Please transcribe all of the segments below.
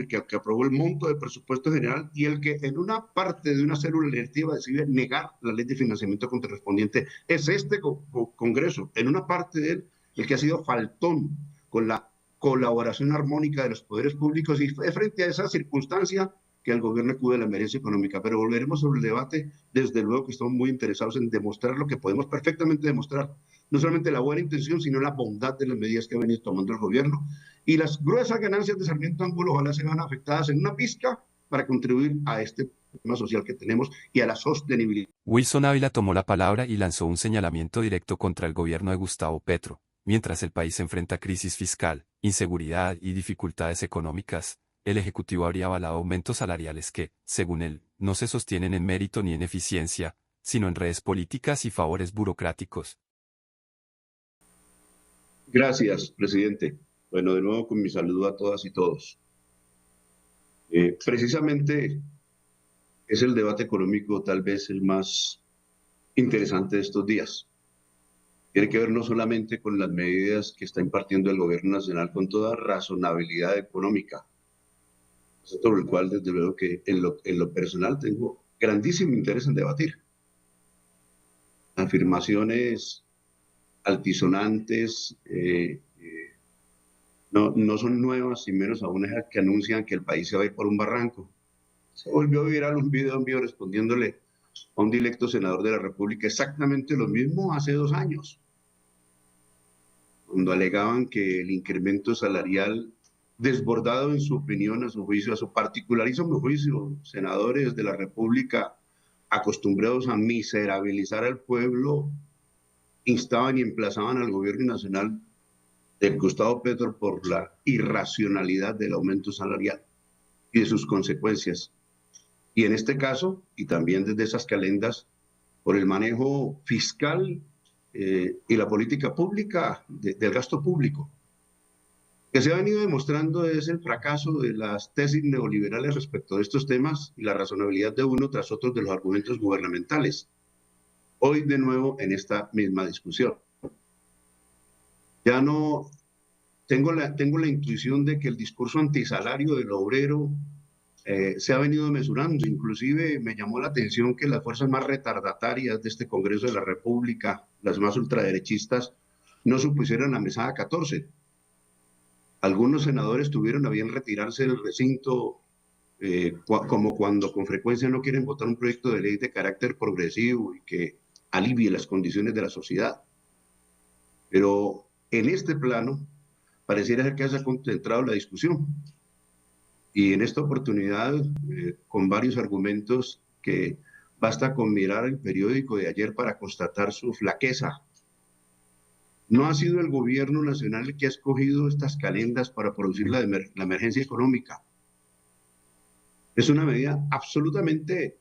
que aprobó el monto del presupuesto general y el que en una parte de una célula legislativa decide negar la ley de financiamiento correspondiente es este Congreso, en una parte de él, el que ha sido faltón con la colaboración armónica de los poderes públicos, y fue frente a esa circunstancia que el gobierno acude a la emergencia económica. Pero volveremos sobre el debate. Desde luego que estamos muy interesados en demostrar lo que podemos perfectamente demostrar, no solamente la buena intención, sino la bondad de las medidas que ha venido tomando el gobierno, y las gruesas ganancias de Sarmiento Ángulo ojalá se vean afectadas en una pizca para contribuir a este problema social que tenemos y a la sostenibilidad. Wilson Ávila tomó la palabra y lanzó un señalamiento directo contra el gobierno de Gustavo Petro. Mientras el país enfrenta crisis fiscal, inseguridad y dificultades económicas, el Ejecutivo habría avalado aumentos salariales que, según él, no se sostienen en mérito ni en eficiencia, sino en redes políticas y favores burocráticos. Gracias, presidente. Bueno, de nuevo con mi saludo a todas y todos. Precisamente es el debate económico tal vez el más interesante de estos días. Tiene que ver no solamente con las medidas que está impartiendo el gobierno nacional con toda razonabilidad económica, sobre el cual desde luego que en lo personal tengo grandísimo interés en debatir. Afirmaciones altisonantes, no son nuevas, y menos aún esas que anuncian que el país se va a ir por un barranco. Se volvió viral un video mío respondiéndole a un directo senador de la República exactamente lo mismo hace 2 años, cuando alegaban que el incremento salarial desbordado en su opinión, a su juicio, a su particularísimo juicio, senadores de la República acostumbrados a miserabilizar al pueblo, instaban y emplazaban al gobierno nacional de Gustavo Petro por la irracionalidad del aumento salarial y de sus consecuencias. Y en este caso, y también desde esas calendas, por el manejo fiscal y la política pública del gasto público. Que se ha venido demostrando es el fracaso de las tesis neoliberales respecto de estos temas y la razonabilidad de uno tras otro de los argumentos gubernamentales. Hoy de nuevo en esta misma discusión. Ya no tengo la intuición de que el discurso antisalario del obrero se ha venido mesurando. Inclusive me llamó la atención que las fuerzas más retardatarias de este Congreso de la República, las más ultraderechistas, no supusieron la mesada 14. Algunos senadores tuvieron a bien retirarse del recinto, como cuando con frecuencia no quieren votar un proyecto de ley de carácter progresivo y que alivie las condiciones de la sociedad. Pero en este plano pareciera ser que se ha concentrado la discusión. Y en esta oportunidad, con varios argumentos que basta con mirar el periódico de ayer para constatar su flaqueza. No ha sido el gobierno nacional el que ha escogido estas calendas para producir la emergencia económica. Es una medida absolutamente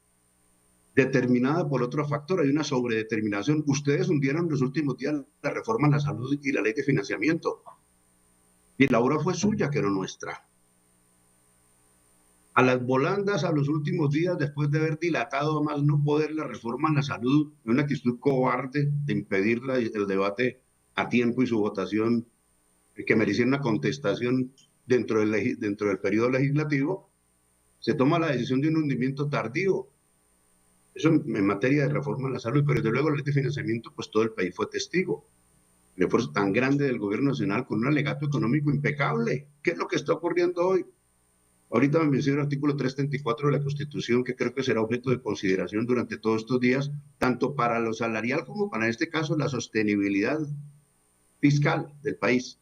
determinada por otro factor. Hay una sobredeterminación. Ustedes hundieron en los últimos días la reforma a la salud y la ley de financiamiento. Y la obra fue suya, que no nuestra. A las volandas a los últimos días, después de haber dilatado a más no poder la reforma en la salud, en una actitud cobarde de impedir el debate a tiempo y su votación, que mereciera una contestación dentro del periodo legislativo, se toma la decisión de un hundimiento tardío. Eso en materia de reforma en la salud, pero desde luego la ley de financiamiento, pues todo el país fue testigo. El esfuerzo tan grande del gobierno nacional con un alegato económico impecable. ¿Qué es lo que está ocurriendo hoy? Ahorita me mencionó el artículo 334 de la Constitución, que creo que será objeto de consideración durante todos estos días, tanto para lo salarial como para, en este caso, la sostenibilidad fiscal del país.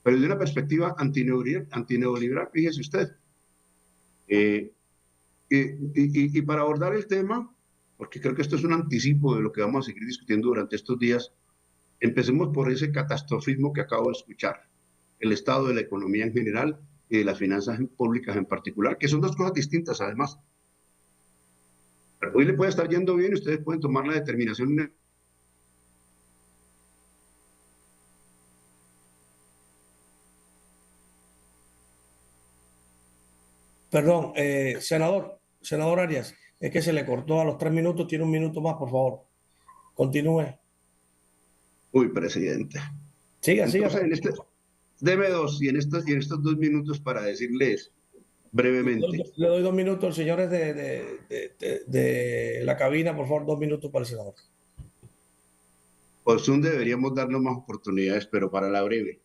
Pero desde una perspectiva antineoliberal, fíjese usted. Y para abordar el tema, porque creo que esto es un anticipo de lo que vamos a seguir discutiendo durante estos días, empecemos por ese catastrofismo que acabo de escuchar, el estado de la economía en general y de las finanzas públicas en particular, que son dos cosas distintas además. Hoy le puede estar yendo bien y ustedes pueden tomar la determinación. Perdón, senador Arias, es que se le cortó a los 3 minutos, tiene 1 minuto más, por favor. Continúe. Uy, presidente. Siga. Entonces, deme 2, y en estos 2 minutos para decirles brevemente. Le doy 2 minutos, señores de la cabina, por favor, 2 minutos para el senador. Por Zoom deberíamos darnos más oportunidades, pero para la breve.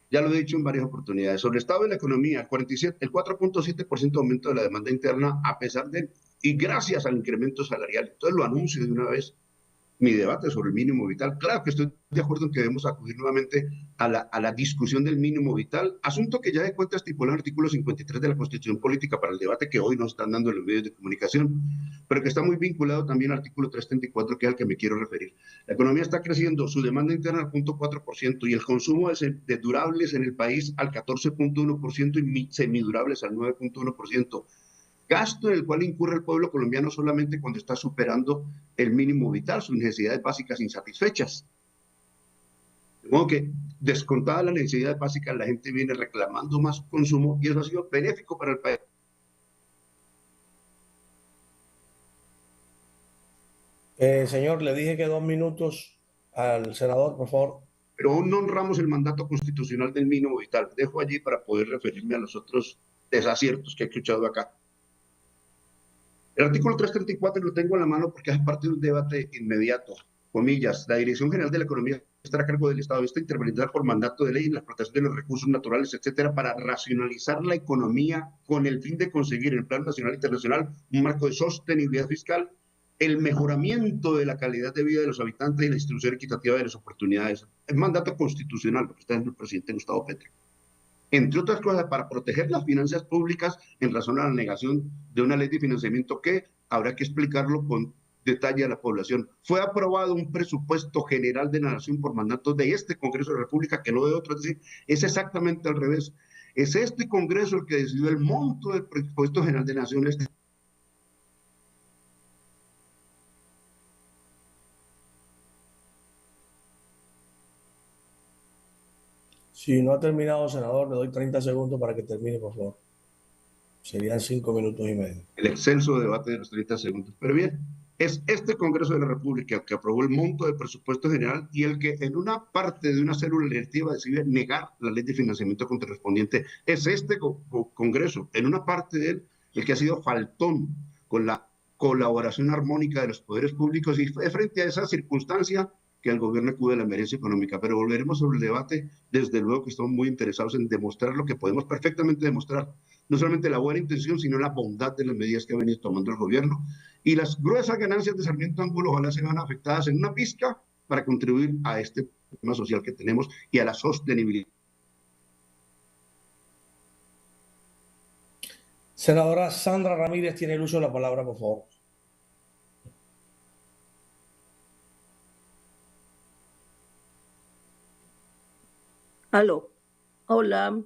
Ya lo he dicho en varias oportunidades. Sobre el estado de la economía, el 4.7% de aumento de la demanda interna, a pesar de, y gracias al incremento salarial. Entonces lo anuncio de una vez, mi debate sobre el mínimo vital. Claro que estoy de acuerdo en que debemos acudir nuevamente a la discusión del mínimo vital, asunto que ya de cuenta estipula el artículo 53 de la Constitución Política para el debate que hoy nos están dando en los medios de comunicación, pero que está muy vinculado también al artículo 334, que es al que me quiero referir. La economía está creciendo, su demanda interna al 0.4% y el consumo de durables en el país al 14.1% y semidurables al 9.1%. Gasto en el cual incurre el pueblo colombiano solamente cuando está superando el mínimo vital, sus necesidades básicas insatisfechas. De modo que, descontada las necesidades básicas, la gente viene reclamando más consumo y eso ha sido benéfico para el país. Señor, le dije que 2 minutos al senador, por favor. Pero aún no honramos el mandato constitucional del mínimo vital. Dejo allí para poder referirme a los otros desaciertos que he escuchado acá. El artículo 334 lo tengo en la mano porque hace parte de un debate inmediato. Comillas, la Dirección General de la Economía estará a cargo del Estado. Esta intervendrá por mandato de ley en la explotación de los recursos naturales, etcétera, para racionalizar la economía con el fin de conseguir en el plano nacional e internacional un marco de sostenibilidad fiscal, el mejoramiento de la calidad de vida de los habitantes y la distribución equitativa de las oportunidades. Es mandato constitucional lo que está haciendo el presidente Gustavo Petro. Entre otras cosas, para proteger las finanzas públicas en razón a la negación de una ley de financiamiento que habrá que explicarlo con detalle a la población. Fue aprobado un presupuesto general de la Nación por mandato de este Congreso de la República, que no de otro, es decir, es exactamente al revés. Es este Congreso el que decidió el monto del presupuesto general de la Nación. Si no ha terminado, senador, le doy 30 segundos para que termine, por favor. Serían 5 minutos y medio. El excelso debate de los 30 segundos. Pero bien, es este Congreso de la República el que aprobó el monto del presupuesto general y el que en una parte de una célula legislativa decide negar la ley de financiamiento correspondiente. Es este Congreso, en una parte de él, el que ha sido faltón con la colaboración armónica de los poderes públicos, y es frente a esa circunstancia que el gobierno acude a la emergencia económica. Pero volveremos sobre el debate. Desde luego que estamos muy interesados en demostrar lo que podemos perfectamente demostrar, no solamente la buena intención, sino la bondad de las medidas que ha venido tomando el gobierno. Y las gruesas ganancias de Sarmiento Angulo ojalá se vean afectadas en una pizca para contribuir a este tema social que tenemos y a la sostenibilidad. Senadora Sandra Ramírez tiene el uso de la palabra, por favor. Aló. Hola.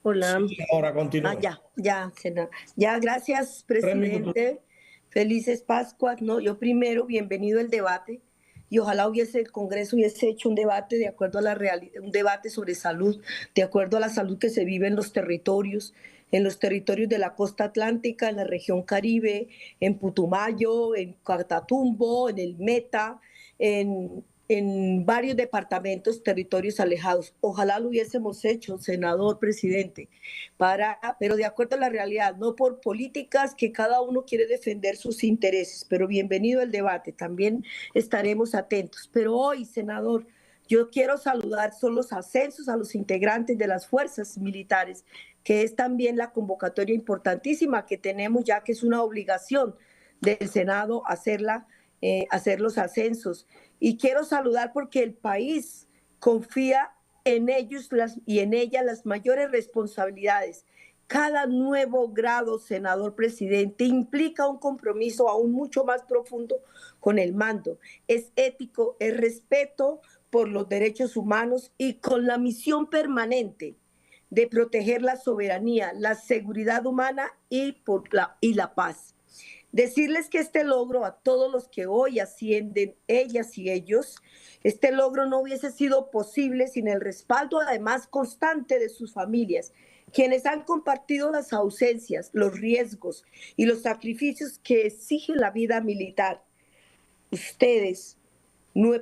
Hola. Sí, ahora continúe. Ya, gracias, presidente. Felices Pascuas. No, yo primero, bienvenido al debate. Y ojalá el Congreso hubiese hecho un debate de acuerdo a la realidad, un debate sobre salud, de acuerdo a la salud que se vive en los territorios de la costa atlántica, en la región Caribe, en Putumayo, en Catatumbo, en el Meta, en varios departamentos, territorios alejados. Ojalá lo hubiésemos hecho, senador, presidente, pero de acuerdo a la realidad, no por políticas que cada uno quiere defender sus intereses. Pero bienvenido al debate, también estaremos atentos. Pero hoy, senador, yo quiero saludar son los ascensos a los integrantes de las fuerzas militares, que es también la convocatoria importantísima que tenemos, ya que es una obligación del Senado hacer los ascensos. Y quiero saludar porque el país confía en ellos y en ellas las mayores responsabilidades. Cada nuevo grado, senador presidente, implica un compromiso aún mucho más profundo con el mando. Es ético, es respeto por los derechos humanos y con la misión permanente de proteger la soberanía, la seguridad humana y la paz. Decirles que este logro a todos los que hoy ascienden, ellas y ellos, este logro no hubiese sido posible sin el respaldo además constante de sus familias, quienes han compartido las ausencias, los riesgos y los sacrificios que exige la vida militar. Ustedes,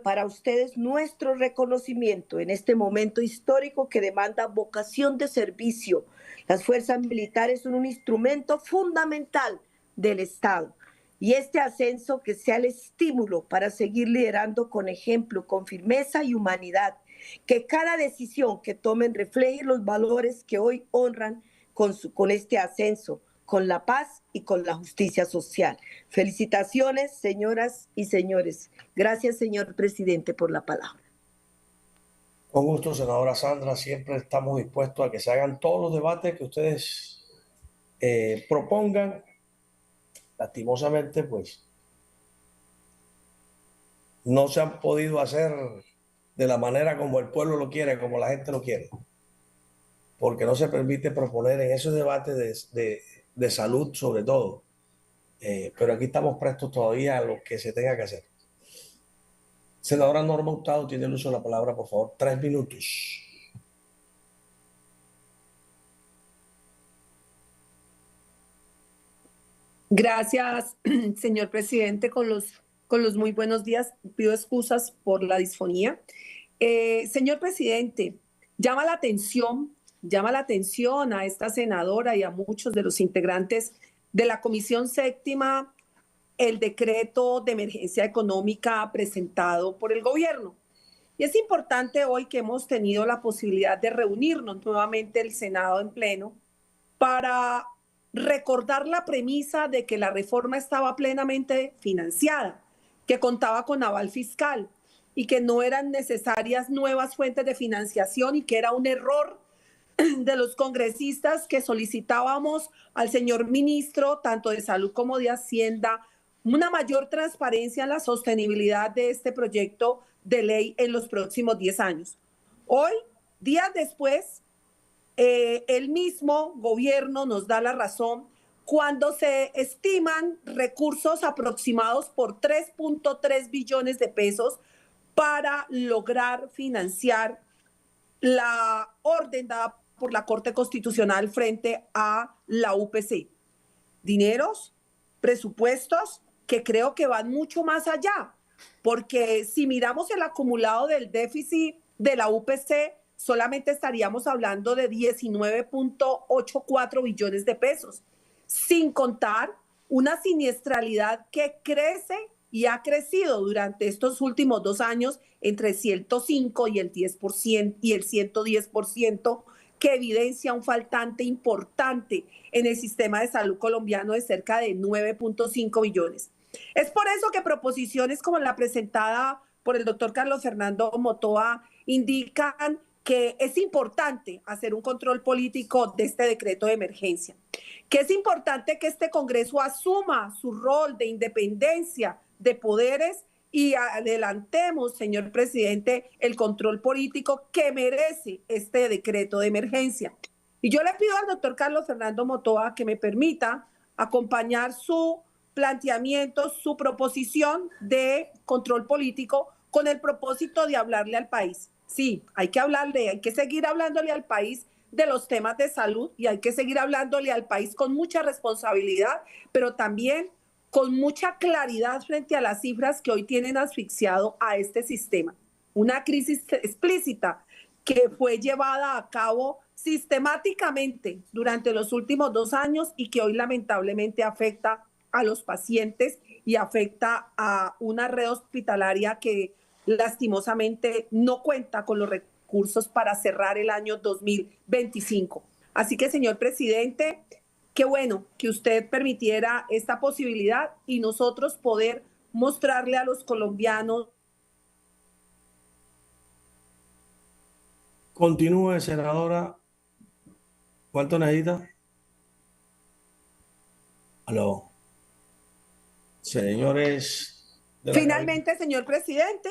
Para ustedes, nuestro reconocimiento en este momento histórico que demanda vocación de servicio. Las fuerzas militares son un instrumento fundamental del Estado. Y este ascenso que sea el estímulo para seguir liderando con ejemplo, con firmeza y humanidad. Que cada decisión que tomen refleje los valores que hoy honran con este ascenso, con la paz y con la justicia social. Felicitaciones, señoras y señores. Gracias, señor presidente, por la palabra. Con gusto, senadora Sandra. Siempre estamos dispuestos a que se hagan todos los debates que ustedes propongan. Lastimosamente, pues, no se han podido hacer de la manera como el pueblo lo quiere, como la gente lo quiere, porque no se permite proponer en esos debates de salud sobre todo. Pero aquí estamos prestos todavía a lo que se tenga que hacer. Senadora Norma Hurtado tiene el uso de la palabra, por favor, 3 minutos. Gracias, señor presidente, con los muy buenos días. Pido excusas por la disfonía. Señor presidente, llama la atención a esta senadora y a muchos de los integrantes de la Comisión Séptima el decreto de emergencia económica presentado por el gobierno. Y es importante hoy que hemos tenido la posibilidad de reunirnos nuevamente el Senado en pleno para recordar la premisa de que la reforma estaba plenamente financiada, que contaba con aval fiscal y que no eran necesarias nuevas fuentes de financiación y que era un error de los congresistas que solicitábamos al señor ministro, tanto de Salud como de Hacienda, una mayor transparencia en la sostenibilidad de este proyecto de ley en los próximos 10 años. Hoy, días después, el mismo gobierno nos da la razón cuando se estiman recursos aproximados por 3.3 billones de pesos para lograr financiar la orden dada por la Corte Constitucional frente a la UPC. Dineros, presupuestos que creo que van mucho más allá, porque si miramos el acumulado del déficit de la UPC, solamente estaríamos hablando de 19.84 billones de pesos, sin contar una siniestralidad que crece y ha crecido durante estos últimos 2 años entre 105 y el 10% y el 110%, que evidencia un faltante importante en el sistema de salud colombiano de cerca de 9.5 billones. Es por eso que proposiciones como la presentada por el doctor Carlos Fernando Motoa indican que es importante hacer un control político de este decreto de emergencia, que es importante que este Congreso asuma su rol de independencia de poderes y adelantemos, señor presidente, el control político que merece este decreto de emergencia. Y yo le pido al doctor Carlos Fernando Motoa que me permita acompañar su planteamiento, su proposición de control político con el propósito de hablarle al país. Sí, hay que seguir hablándole al país de los temas de salud y hay que seguir hablándole al país con mucha responsabilidad, pero también con mucha claridad frente a las cifras que hoy tienen asfixiado a este sistema. Una crisis explícita que fue llevada a cabo sistemáticamente durante los últimos 2 años y que hoy lamentablemente afecta a los pacientes y afecta a una red hospitalaria que lastimosamente no cuenta con los recursos para cerrar el año 2025. Así que, señor presidente, qué bueno que usted permitiera esta posibilidad y nosotros poder mostrarle a los colombianos. Continúe, senadora. ¿Cuánto necesita? Aló. Señores. Finalmente, señor presidente,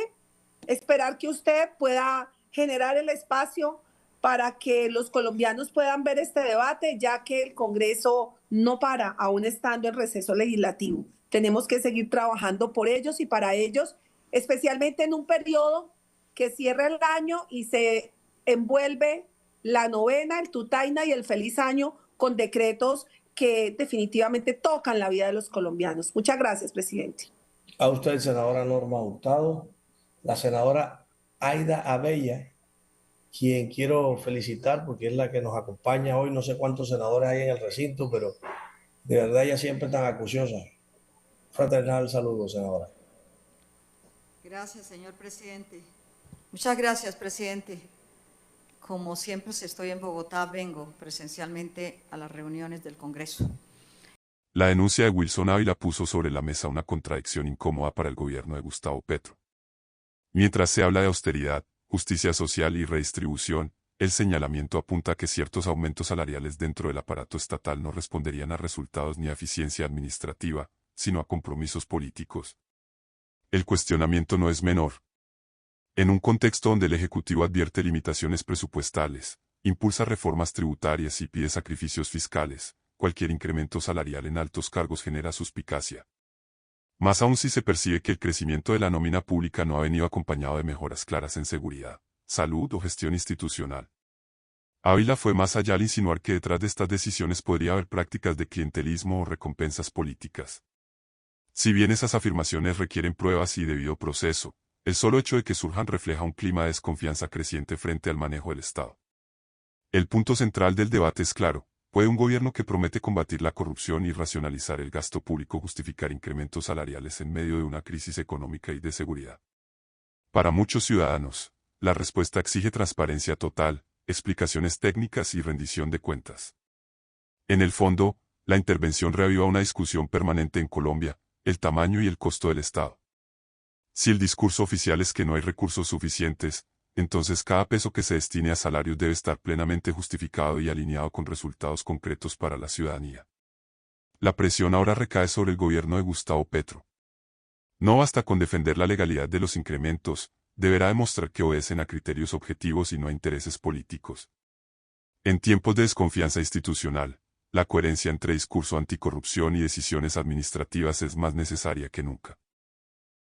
esperar que usted pueda generar el espacio para que los colombianos puedan ver este debate, ya que el Congreso no para, aún estando en receso legislativo. Tenemos que seguir trabajando por ellos y para ellos, especialmente en un periodo que cierra el año y se envuelve la novena, el Tutaina y el Feliz Año con decretos que definitivamente tocan la vida de los colombianos. Muchas gracias, presidente. A usted, senadora Norma Hurtado. la senadora Aida Abella, quien quiero felicitar porque es la que nos acompaña hoy. No sé cuántos senadores hay en el recinto, pero de verdad ella siempre tan acuciosa. Fraternal saludo, senadora. Gracias, señor presidente. Muchas gracias, presidente. Como siempre, si estoy en Bogotá, vengo presencialmente a las reuniones del Congreso. La denuncia de Wilson Ávila puso sobre la mesa una contradicción incómoda para el gobierno de Gustavo Petro. Mientras se habla de austeridad, justicia social y redistribución, el señalamiento apunta a que ciertos aumentos salariales dentro del aparato estatal no responderían a resultados ni a eficiencia administrativa, sino a compromisos políticos. El cuestionamiento no es menor. En un contexto donde el Ejecutivo advierte limitaciones presupuestales, impulsa reformas tributarias y pide sacrificios fiscales, cualquier incremento salarial en altos cargos genera suspicacia. Más aún si se percibe que el crecimiento de la nómina pública no ha venido acompañado de mejoras claras en seguridad, salud o gestión institucional. Ávila fue más allá al insinuar que detrás de estas decisiones podría haber prácticas de clientelismo o recompensas políticas. Si bien esas afirmaciones requieren pruebas y debido proceso, el solo hecho de que surjan refleja un clima de desconfianza creciente frente al manejo del Estado. El punto central del debate es claro: ¿puede un gobierno que promete combatir la corrupción y racionalizar el gasto público justificar incrementos salariales en medio de una crisis económica y de seguridad? Para muchos ciudadanos, la respuesta exige transparencia total, explicaciones técnicas y rendición de cuentas. En el fondo, la intervención reaviva una discusión permanente en Colombia: el tamaño y el costo del Estado. Si el discurso oficial es que no hay recursos suficientes, entonces cada peso que se destine a salarios debe estar plenamente justificado y alineado con resultados concretos para la ciudadanía. La presión ahora recae sobre el gobierno de Gustavo Petro. No basta con defender la legalidad de los incrementos, deberá demostrar que obedecen a criterios objetivos y no a intereses políticos. En tiempos de desconfianza institucional, la coherencia entre discurso anticorrupción y decisiones administrativas es más necesaria que nunca.